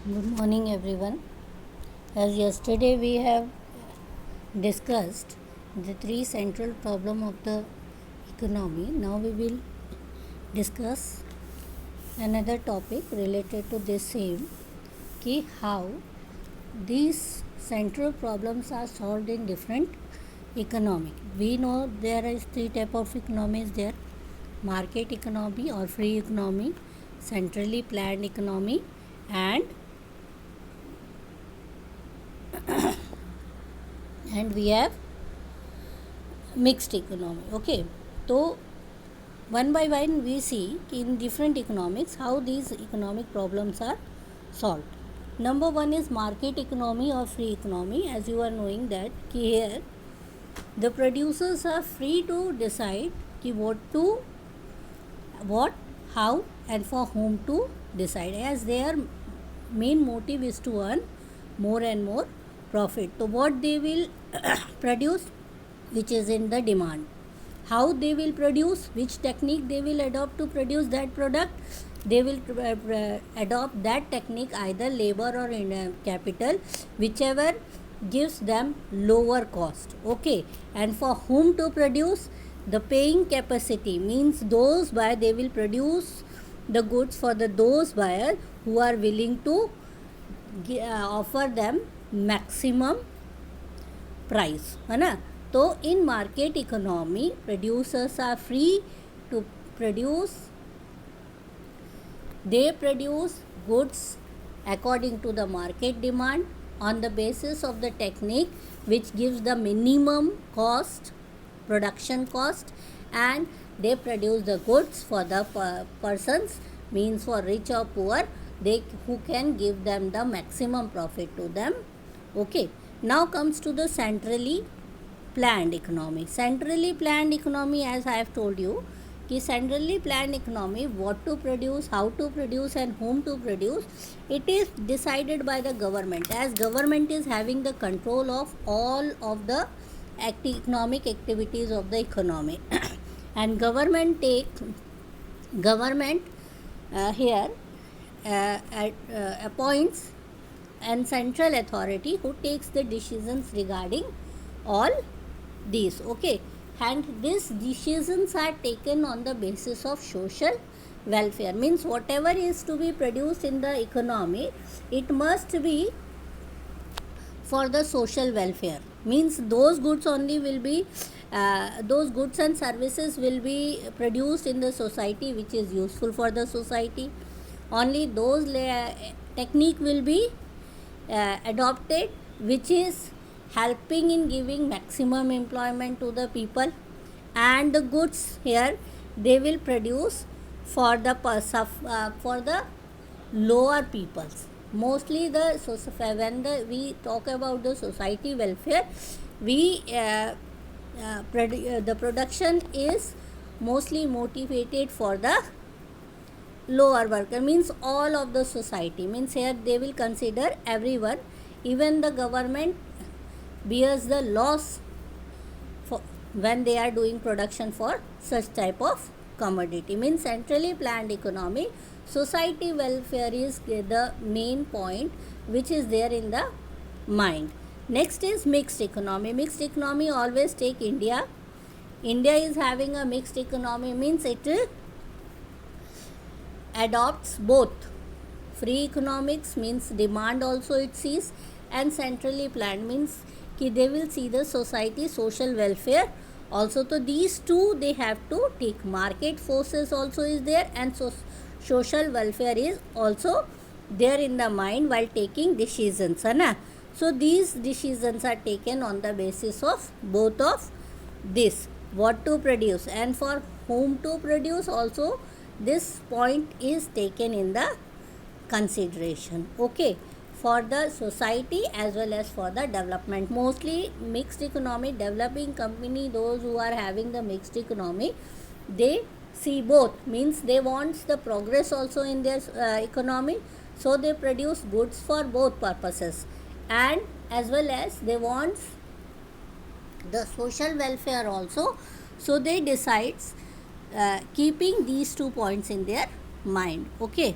Good morning, everyone. As yesterday we have discussed the three central problem of the economy, now we will discuss another topic related to this same, कि how these central problems are solved in different economy. We know there is three type of economies there: market economy or free economy, centrally planned economy, and we have mixed economy. Okay, so one by one we see in different economics how these economic problems are solved. Number one is market economy or free economy. As you are knowing that here the producers are free to decide what, how, and for whom to decide, as their main motive is to earn more and more profit. So what they will produce, which is in the demand, how they will produce, which technique they will adopt to produce that product, they will adopt that technique, either labor or in capital, whichever gives them lower cost. Okay, and for whom to produce, the paying capacity means those buyer, they will produce the goods for those buyers who are willing to offer them maximum price, है ना. तो in market economy producers are free to produce, they produce goods according to the market demand on the basis of the technique which gives the minimum cost, production cost, and they produce the goods for the persons, means for rich or poor, they who can give them the maximum profit to them. Okay, now comes to the centrally planned economy. Centrally planned economy, as I have told you, कि centrally planned economy, what to produce, how to produce, and whom to produce, it is decided by the government, as government is having the control of all of the economic activities of the economy. And government here appoints and central authority who takes the decisions regarding all these. Okay, and these decisions are taken on the basis of social welfare, means whatever is to be produced in the economy, it must be for the social welfare, means those goods only will be those goods and services will be produced in the society which is useful for the society. Only those technique will be adopted which is helping in giving maximum employment to the people, and the goods here they will produce for the for the lower peoples. Mostly we talk about the society welfare, we the production is mostly motivated for the lower worker, means all of the society, means here they will consider everyone, even the government bears the loss for when they are doing production for such type of commodity. Means centrally planned economy, society welfare is the main point which is there in the mind. Next is mixed economy. Mixed economy, always take India is having a mixed economy, means it adopts both free economics, means demand also it sees, and centrally planned, means कि they will see the society social welfare also. So these two they have to take, market forces also is there, and social welfare is also there in the mind while taking decisions, है ना. So these decisions are taken on the basis of both of this, what to produce and for whom to produce also, this point is taken in the consideration. Okay, for the society as well as for the development. Mostly mixed economy, developing company, those who are having the mixed economy, they see both, means they want the progress also in their economy, so they produce goods for both purposes, and as well as they want the social welfare also, so they decides keeping these 2 points in their mind. Okay.